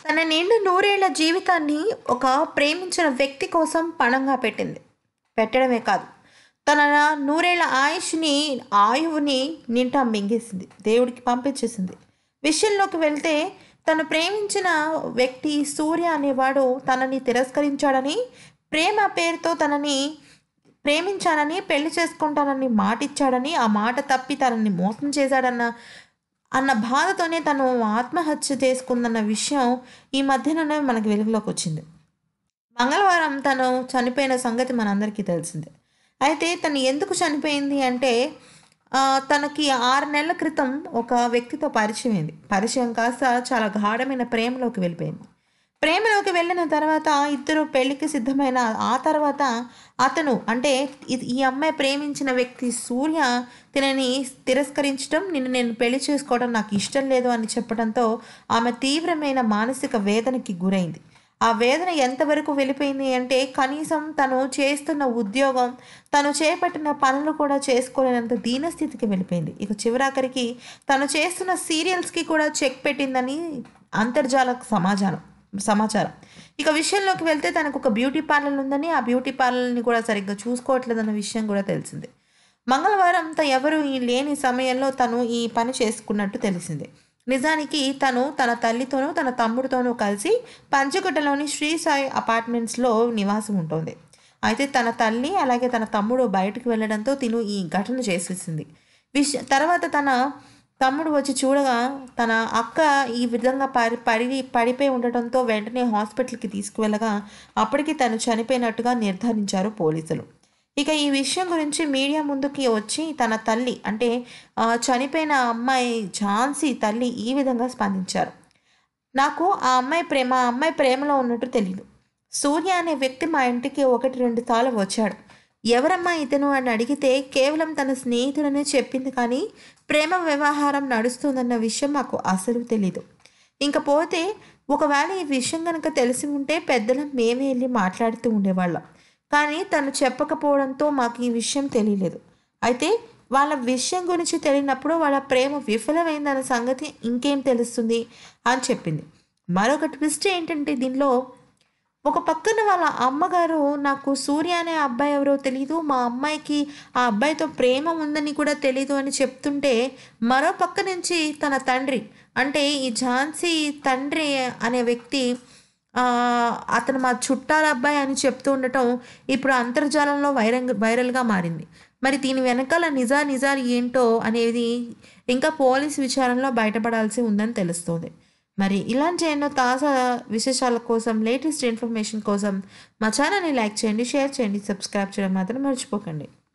తన నిండు నూరేళ్ల జీవితాన్ని ఒక ప్రేమించిన వ్యక్తి కోసం పణంగా పెట్టింది. పెట్టడమే కాదు, తన నూరేళ్ల ఆయువుని నింటా మింగేసింది, దేవుడికి పంపించేసింది. విషయంలోకి వెళ్తే, తను ప్రేమించిన వ్యక్తి సూర్య అనేవాడు తనని తిరస్కరించాడని, ప్రేమ పేరుతో తనని ప్రేమించానని, పెళ్లి చేసుకుంటానని మాటిచ్చాడని, ఆ మాట తప్పి తనని మోసం చేశాడన్న బాధతోనే తను ఆత్మహత్య చేసుకుందన్న విషయం ఈ మధ్యలోనే మనకి వెలుగులోకి వచ్చింది. మంగళవారం తను చనిపోయిన సంగతి మనందరికీ తెలిసిందే. అయితే తను ఎందుకు చనిపోయింది అంటే, తనకి 6 నెలల క్రితం ఒక వ్యక్తితో పరిచయం అయింది. పరిచయం కాస్త చాలా గాఢమైన ప్రేమలోకి వెళ్ళిపోయింది. ప్రేమలోకి వెళ్ళిన తర్వాత ఇద్దరు పెళ్ళికి సిద్ధమైన ఆ తర్వాత అతను అంటే ఈ అమ్మాయి ప్రేమించిన వ్యక్తి సూర్య తినని తిరస్కరించడం, నిన్ను నేను పెళ్లి చేసుకోవడం నాకు ఇష్టం లేదు అని చెప్పడంతో ఆమె తీవ్రమైన మానసిక వేదనకి గురైంది. ఆ వేదన ఎంతవరకు వెళ్ళిపోయింది అంటే, కనీసం తను చేస్తున్న ఉద్యోగం, తను చేపట్టిన పనులు కూడా చేసుకోలేనంత దీనస్థితికి వెళ్ళిపోయింది. ఇక చివరాఖరికి తను చేస్తున్న సీరియల్స్కి కూడా చెక్ పెట్టిందని అంతర్జాల సమాచారం. ఇక విషయంలోకి వెళ్తే, తనకు ఒక బ్యూటీ పార్లర్ ఉందని, ఆ బ్యూటీ పార్లర్ని కూడా సరిగ్గా చూసుకోవట్లేదన్న విషయం కూడా తెలిసింది. మంగళవారం ఎవరు లేని సమయంలో తను ఈ పని చేసుకున్నట్టు తెలిసింది. నిజానికి తను తన తల్లితోనూ తన తమ్ముడితోనూ కలిసి పంచగుట్టలోని శ్రీ సాయి అపార్ట్మెంట్స్లో నివాసం ఉంటుంది. అయితే తన తల్లి అలాగే తన తమ్ముడు బయటకు వెళ్ళడంతో తిను ఈ ఘటన చేసేసింది. తర్వాత తన తమ్ముడు వచ్చి చూడగా తన అక్క ఈ విధంగా పడిపోయి ఉండటంతో వెంటనే హాస్పిటల్కి తీసుకువెళ్ళగా అప్పటికి తను చనిపోయినట్టుగా నిర్ధారించారు పోలీసులు. ఇక ఈ విషయం గురించి మీడియా ముందుకి వచ్చి తన తల్లి అంటే చనిపోయిన అమ్మాయి ఝాన్సీ తల్లి ఈ విధంగా స్పందించారు. నాకు ఆ అమ్మాయి ప్రేమలో ఉన్నట్టు తెలియదు. సూర్య అనే వ్యక్తి మా ఇంటికి 1-2 సార్లు వచ్చాడు. ఎవరమ్మా ఇతను అని అడిగితే కేవలం తన స్నేహితుడనే చెప్పింది, కానీ ప్రేమ వ్యవహారం నడుస్తుందన్న విషయం మాకు అసలు తెలీదు. ఇంకపోతే ఒకవేళ ఈ విషయం కనుక తెలిసి ఉంటే పెద్దలం మేమే వెళ్ళి మాట్లాడుతూ ఉండేవాళ్ళం. కానీ తను చెప్పకపోవడంతో మాకు ఈ విషయం తెలియలేదు. అయితే వాళ్ళ విషయం గురించి తెలియనప్పుడు వాళ్ళ ప్రేమ విఫలమైందన్న సంగతి ఇంకేం తెలుస్తుంది అని చెప్పింది. మరొక ట్విస్ట్ ఏంటంటే, దీనిలో ఒక పక్కన వాళ్ళ అమ్మగారు నాకు సూర్య అనే అబ్బాయి ఎవరో తెలీదు, మా అమ్మాయికి ఆ అబ్బాయితో ప్రేమ ఉందని కూడా తెలీదు అని చెప్తుంటే, మరో పక్క నుంచి తన తండ్రి అంటే ఈ ఝాన్సీ తండ్రి అనే వ్యక్తి అతను మా చుట్టాల అబ్బాయి అని చెప్తూ ఉండటం ఇప్పుడు అంతర్జాలంలో వైరల్గా మారింది. మరి దీని వెనకాల నిజాలు ఏంటో అనేది ఇంకా పోలీస్ విచారణలో బయటపడాల్సి ఉందని తెలుస్తోంది. మరి ఇలాంటి ఎన్నో తాజా విశేషాల కోసం, లేటెస్ట్ ఇన్ఫర్మేషన్ కోసం మా ఛానల్ని లైక్ చేయండి, షేర్ చేయండి, సబ్స్క్రైబ్ చేయడం మాత్రం మర్చిపోకండి.